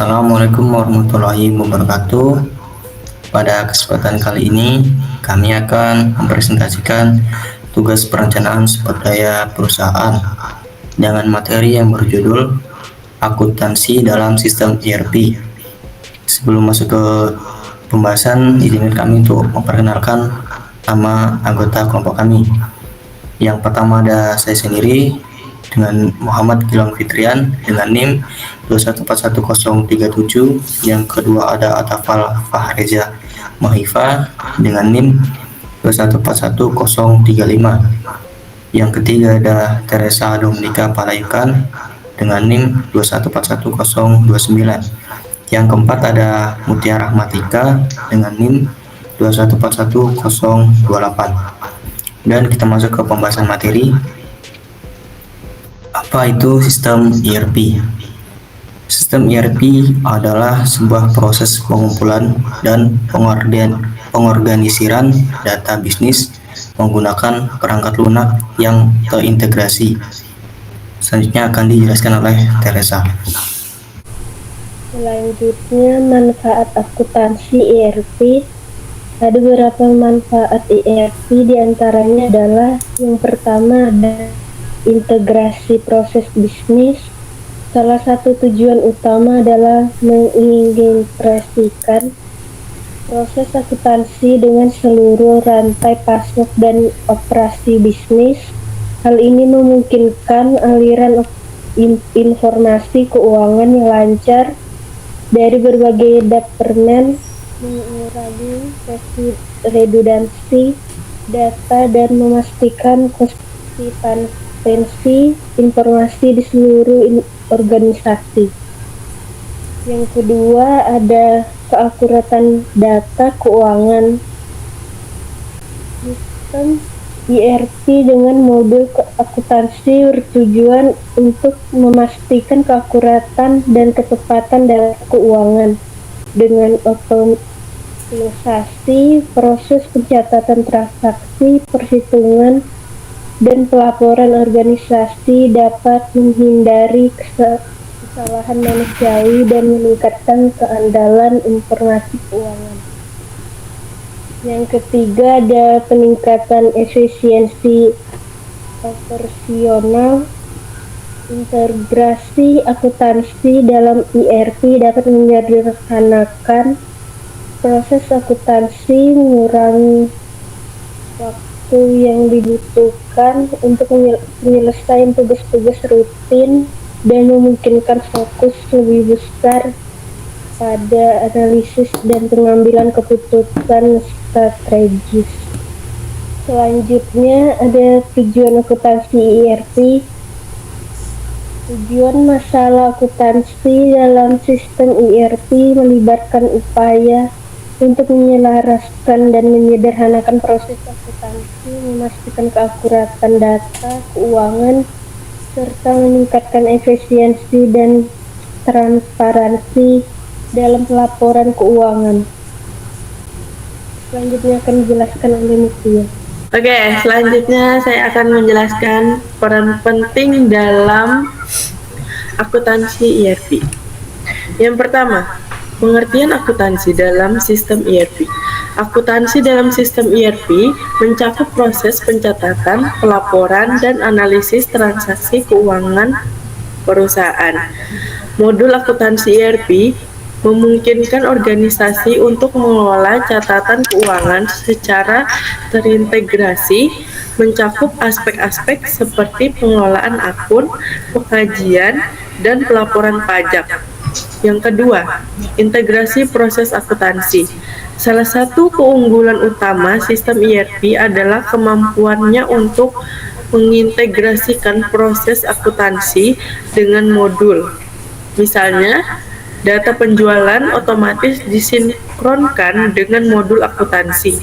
Assalamualaikum warahmatullahi wabarakatuh. Pada kesempatan kali ini, kami akan mempresentasikan tugas perencanaan sumber daya perusahaan dengan materi yang berjudul akuntansi dalam sistem ERP. Sebelum masuk ke pembahasan, izinkan kami untuk memperkenalkan nama anggota kelompok kami. Yang pertama ada saya sendiri dengan Muhammad Gilang Fitrian dengan NIM 2141037. Yang kedua ada Atafal Fahreza Mahifa dengan NIM 2141035. Yang ketiga ada Teresa Dominika Palayukan dengan NIM 2141029. Yang keempat ada Mutiara Rahmatika dengan NIM 2141028. Dan kita masuk ke pembahasan materi. Apa itu sistem ERP? Sistem ERP adalah sebuah proses pengumpulan dan pengorganisiran data bisnis menggunakan perangkat lunak yang terintegrasi. Selanjutnya akan dijelaskan oleh Teresa. Selanjutnya, manfaat akuntansi ERP. Ada beberapa manfaat ERP, diantaranya adalah yang pertama ada integrasi proses bisnis. Salah satu tujuan utama adalah mengintegrasikan proses akuntansi dengan seluruh rantai pasok dan operasi bisnis. Hal ini memungkinkan aliran informasi keuangan yang lancar dari berbagai departemen, mengurangi redundansi data dan memastikan konsistensi informasi di seluruh organisasi. Yang kedua ada keakuratan data keuangan. Sistem ERP dengan modul akuntansi bertujuan untuk memastikan keakuratan dan ketepatan data keuangan dengan otomatisasi proses pencatatan transaksi, perhitungan, dan pelaporan organisasi dapat menghindari kesalahan manusiawi dan meningkatkan keandalan informasi keuangan. Yang ketiga ada peningkatan efisiensi operasional. Integrasi akuntansi dalam ERP dapat menyederhanakan proses akuntansi, mengurangi waktu yang dibutuhkan untuk penyelesaian tugas-tugas rutin, dan memungkinkan fokus lebih besar pada analisis dan pengambilan keputusan strategis. Selanjutnya ada tujuan akuntansi ERP. Tujuan masalah akuntansi dalam sistem ERP melibatkan upaya untuk menyelaraskan dan menyederhanakan proses akuntansi, memastikan keakuratan data keuangan, serta meningkatkan efisiensi dan transparansi dalam pelaporan keuangan. Selanjutnya akan dijelaskan oleh Mutia. Oke, selanjutnya saya akan menjelaskan peran penting dalam akuntansi ERP. Yang pertama, pengertian akuntansi dalam sistem ERP. Akuntansi dalam sistem ERP mencakup proses pencatatan, pelaporan, dan analisis transaksi keuangan perusahaan. Modul akuntansi ERP memungkinkan organisasi untuk mengelola catatan keuangan secara terintegrasi, mencakup aspek-aspek seperti pengelolaan akun, pengkajian, dan pelaporan pajak. Yang kedua, integrasi proses akuntansi. Salah satu keunggulan utama sistem ERP adalah kemampuannya untuk mengintegrasikan proses akuntansi dengan modul. Misalnya, data penjualan otomatis disinkronkan dengan modul akuntansi,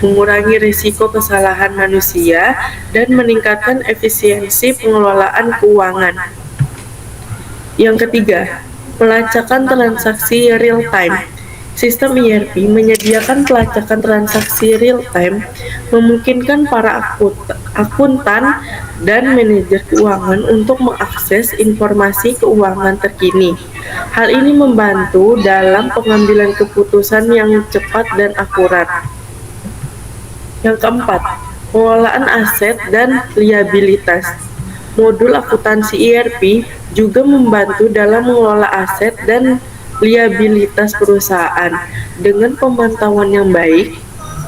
mengurangi risiko kesalahan manusia, dan meningkatkan efisiensi pengelolaan keuangan. Yang ketiga, pelacakan transaksi real time. Sistem ERP menyediakan pelacakan transaksi real-time, memungkinkan para akuntan dan manajer keuangan untuk mengakses informasi keuangan terkini. Hal ini membantu dalam pengambilan keputusan yang cepat dan akurat. Yang keempat, pengelolaan aset dan liabilitas. Modul akuntansi ERP juga membantu dalam mengelola aset dan liabilitas perusahaan. Dengan pemantauan yang baik,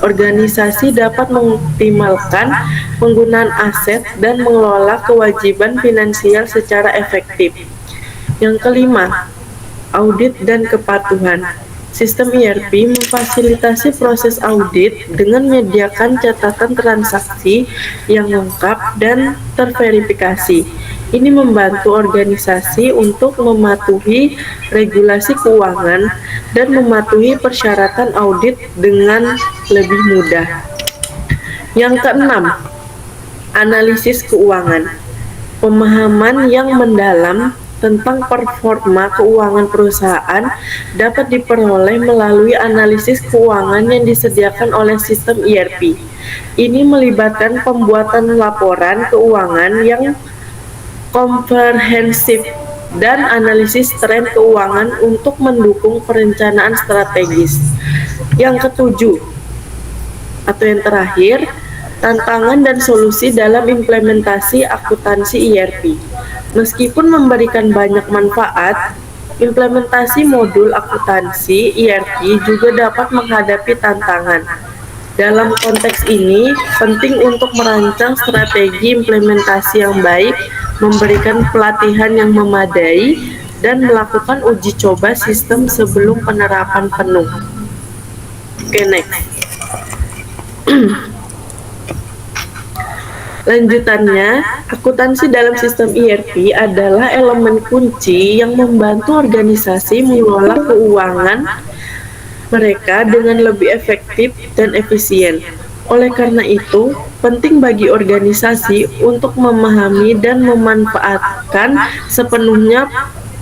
organisasi dapat mengoptimalkan penggunaan aset dan mengelola kewajiban finansial secara efektif. Yang kelima, audit dan kepatuhan. Sistem ERP memfasilitasi proses audit dengan menyediakan catatan transaksi yang lengkap dan terverifikasi. Ini membantu organisasi untuk mematuhi regulasi keuangan dan mematuhi persyaratan audit dengan lebih mudah. Yang keenam, analisis keuangan. Pemahaman yang mendalam tentang performa keuangan perusahaan dapat diperoleh melalui analisis keuangan yang disediakan oleh sistem ERP. Ini melibatkan pembuatan laporan keuangan yang komprehensif dan analisis tren keuangan untuk mendukung perencanaan strategis. Yang ketujuh, atau yang terakhir, tantangan dan solusi dalam implementasi akuntansi ERP. Meskipun memberikan banyak manfaat, implementasi modul akuntansi ERP juga dapat menghadapi tantangan. Dalam konteks ini, penting untuk merancang strategi implementasi yang baik, memberikan pelatihan yang memadai, dan melakukan uji coba sistem sebelum penerapan penuh. Oke, next. Lanjutannya, akuntansi dalam sistem ERP adalah elemen kunci yang membantu organisasi mengelola keuangan mereka dengan lebih efektif dan efisien. Oleh karena itu, penting bagi organisasi untuk memahami dan memanfaatkan sepenuhnya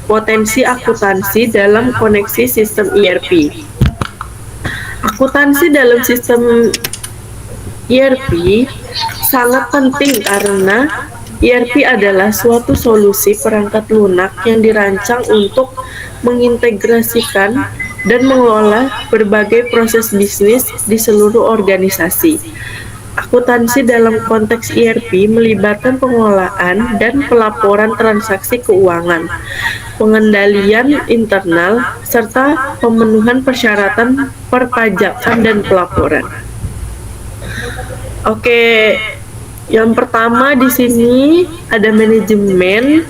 potensi akuntansi dalam koneksi sistem ERP. Akuntansi dalam sistem ERP sangat penting karena ERP adalah suatu solusi perangkat lunak yang dirancang untuk mengintegrasikan dan mengelola berbagai proses bisnis di seluruh organisasi. Akuntansi dalam konteks ERP melibatkan pengelolaan dan pelaporan transaksi keuangan, pengendalian internal, serta pemenuhan persyaratan perpajakan dan pelaporan. Oke, yang pertama di sini ada manajemen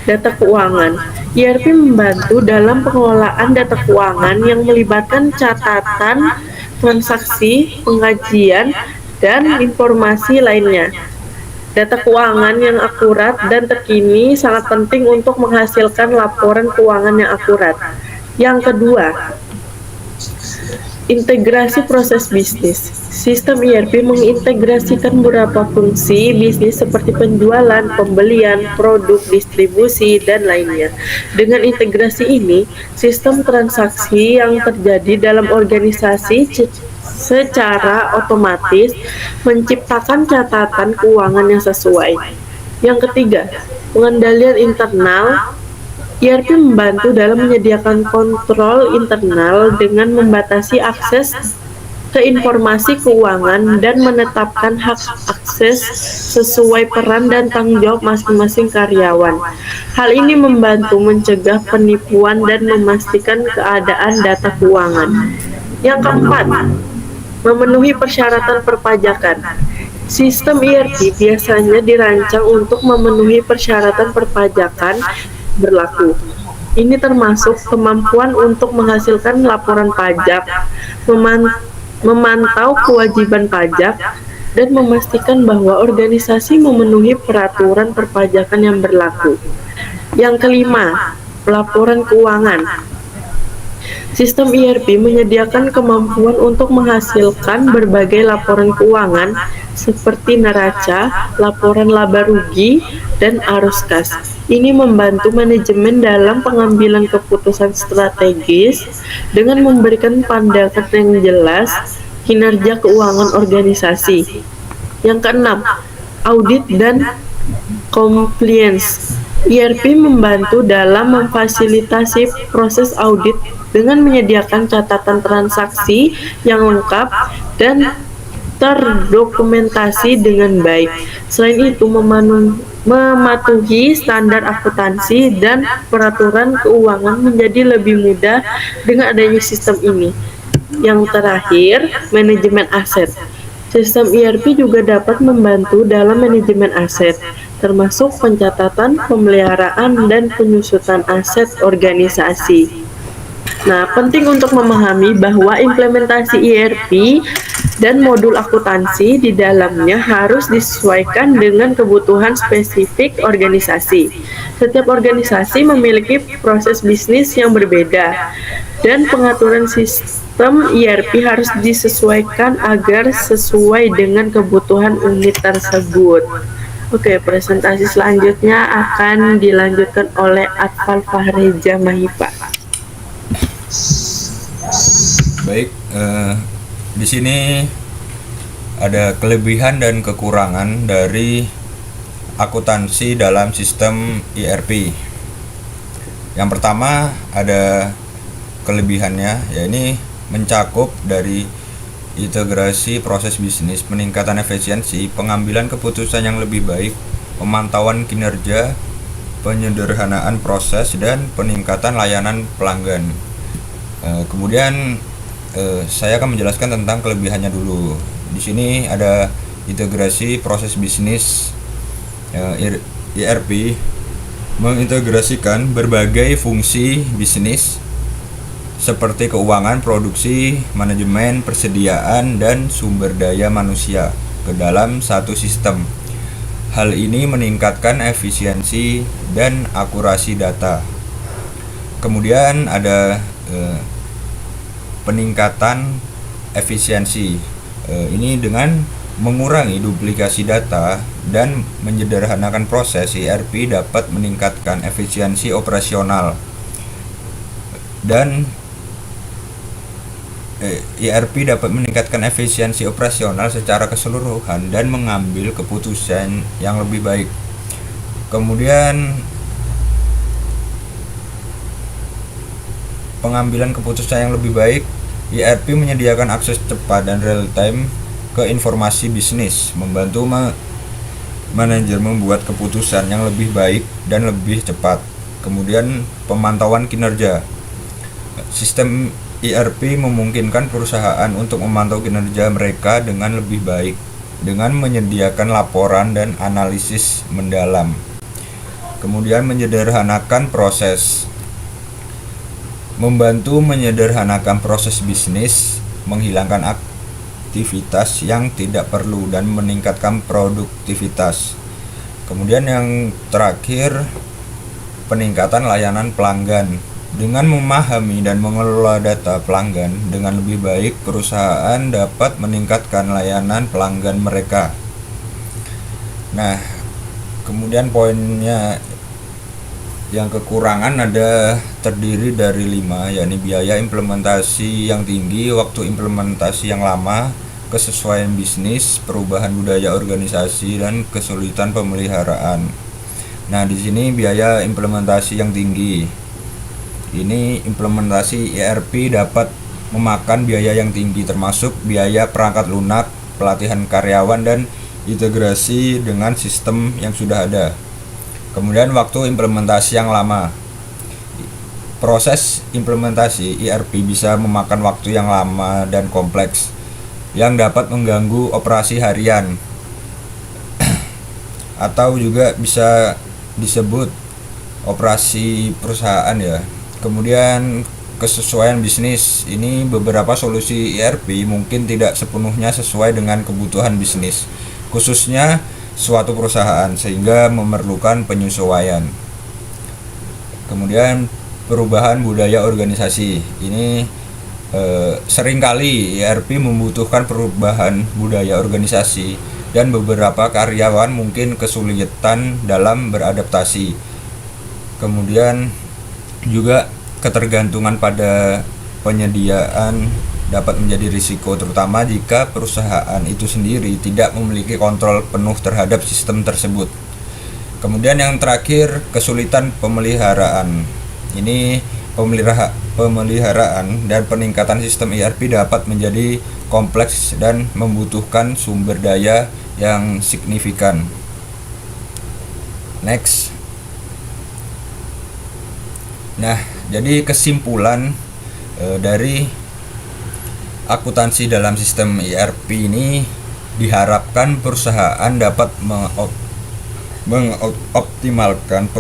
data keuangan. ERP membantu dalam pengelolaan data keuangan yang melibatkan catatan, transaksi, pengajian, dan informasi lainnya. Data keuangan yang akurat dan terkini sangat penting untuk menghasilkan laporan keuangan yang akurat. Yang kedua, integrasi proses bisnis. Sistem ERP mengintegrasikan beberapa fungsi bisnis seperti penjualan, pembelian, produk, distribusi, dan lainnya. Dengan integrasi ini, sistem transaksi yang terjadi dalam organisasi secara otomatis menciptakan catatan keuangan yang sesuai. Yang ketiga, pengendalian internal. ERP membantu dalam menyediakan kontrol internal dengan membatasi akses ke informasi keuangan dan menetapkan hak akses sesuai peran dan tanggung jawab masing-masing karyawan. Hal ini membantu mencegah penipuan dan memastikan keadaan data keuangan. Yang keempat, memenuhi persyaratan perpajakan. Sistem ERP biasanya dirancang untuk memenuhi persyaratan perpajakan berlaku. Ini termasuk kemampuan untuk menghasilkan laporan pajak, memantau kewajiban pajak, dan memastikan bahwa organisasi memenuhi peraturan perpajakan yang berlaku. Yang kelima, pelaporan keuangan. Sistem ERP menyediakan kemampuan untuk menghasilkan berbagai laporan keuangan seperti neraca, laporan laba rugi, dan arus kas. Ini membantu manajemen dalam pengambilan keputusan strategis dengan memberikan pandangan yang jelas kinerja keuangan organisasi. Yang keenam, audit dan compliance. ERP membantu dalam memfasilitasi proses audit dengan menyediakan catatan transaksi yang lengkap dan terdokumentasi dengan baik. Selain itu, mematuhi standar akuntansi dan peraturan keuangan menjadi lebih mudah dengan adanya sistem ini. Yang terakhir, manajemen aset. Sistem ERP juga dapat membantu dalam manajemen aset, termasuk pencatatan, pemeliharaan, dan penyusutan aset organisasi. Nah, penting untuk memahami bahwa implementasi ERP dan modul akuntansi di dalamnya harus disesuaikan dengan kebutuhan spesifik organisasi. Setiap organisasi memiliki proses bisnis yang berbeda, dan pengaturan sistem ERP harus disesuaikan agar sesuai dengan kebutuhan unit tersebut. Oke, presentasi selanjutnya akan dilanjutkan oleh Atfal Fahreja Mahipa. Baik, di sini ada kelebihan dan kekurangan dari akuntansi dalam sistem ERP. Yang pertama ada kelebihannya, yakni mencakup dari integrasi proses bisnis, peningkatan efisiensi, pengambilan keputusan yang lebih baik, pemantauan kinerja, penyederhanaan proses, dan peningkatan layanan pelanggan. Kemudian saya akan menjelaskan tentang kelebihannya dulu. Di sini ada integrasi proses bisnis. ERP mengintegrasikan berbagai fungsi bisnis seperti keuangan, produksi, manajemen, persediaan, dan sumber daya manusia ke dalam satu sistem. Hal ini meningkatkan efisiensi dan akurasi data. Kemudian ada peningkatan efisiensi. Ini dengan mengurangi duplikasi data dan menyederhanakan proses, ERP dapat meningkatkan efisiensi operasional. Dan ERP dapat meningkatkan efisiensi operasional secara keseluruhan dan mengambil keputusan yang lebih baik. Kemudian pengambilan keputusan yang lebih baik, ERP menyediakan akses cepat dan real time ke informasi bisnis, membantu manajer membuat keputusan yang lebih baik dan lebih cepat. Kemudian pemantauan kinerja. Sistem ERP memungkinkan perusahaan untuk memantau kinerja mereka dengan lebih baik dengan menyediakan laporan dan analisis mendalam. Kemudian menyederhanakan proses. Membantu menyederhanakan proses bisnis, menghilangkan aktivitas yang tidak perlu dan meningkatkan produktivitas. Kemudian yang terakhir, peningkatan layanan pelanggan. Dengan memahami dan mengelola data pelanggan dengan lebih baik, perusahaan dapat meningkatkan layanan pelanggan mereka. Nah, kemudian poinnya yang kekurangan ada terdiri dari 5, yakni biaya implementasi yang tinggi, waktu implementasi yang lama, kesesuaian bisnis, perubahan budaya organisasi, dan kesulitan pemeliharaan. Nah, di sini biaya implementasi yang tinggi. Ini implementasi ERP dapat memakan biaya yang tinggi, termasuk biaya perangkat lunak, pelatihan karyawan, dan integrasi dengan sistem yang sudah ada. Kemudian waktu implementasi yang lama. Proses implementasi ERP bisa memakan waktu yang lama dan kompleks yang dapat mengganggu operasi harian atau juga bisa disebut operasi perusahaan ya. Kemudian kesesuaian bisnis. Ini beberapa solusi ERP mungkin tidak sepenuhnya sesuai dengan kebutuhan bisnis, khususnya suatu perusahaan, sehingga memerlukan penyesuaian. Kemudian perubahan budaya organisasi. Ini seringkali ERP membutuhkan perubahan budaya organisasi dan beberapa karyawan mungkin kesulitan dalam beradaptasi. Kemudian juga ketergantungan pada penyediaan dapat menjadi risiko, terutama jika perusahaan itu sendiri tidak memiliki kontrol penuh terhadap sistem tersebut. Kemudian yang terakhir, kesulitan pemeliharaan. Ini pemeliharaan dan peningkatan sistem ERP dapat menjadi kompleks dan membutuhkan sumber daya yang signifikan. Next. Nah, jadi kesimpulan dari akuntansi dalam sistem ERP ini, diharapkan perusahaan dapat mengoptimalkan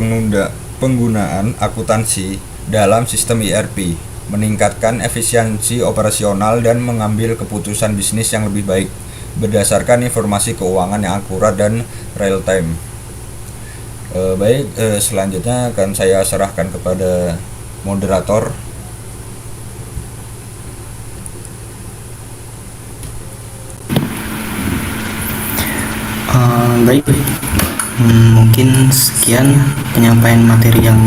penggunaan akuntansi dalam sistem ERP, meningkatkan efisiensi operasional dan mengambil keputusan bisnis yang lebih baik berdasarkan informasi keuangan yang akurat dan real time. Selanjutnya akan saya serahkan kepada moderator. Baik, mungkin sekian penyampaian materi yang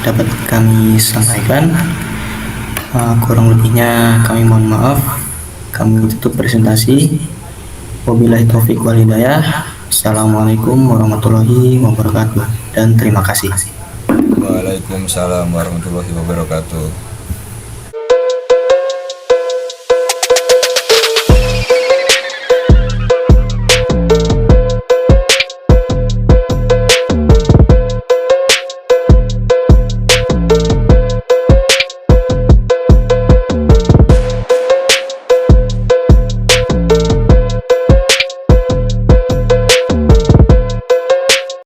dapat kami sampaikan. Kurang lebihnya kami mohon maaf. Kami tutup presentasi. Wabillahi taufiq wal hidayah. Assalamualaikum warahmatullahi wabarakatuh dan terima kasih. Waalaikumsalam warahmatullahi wabarakatuh.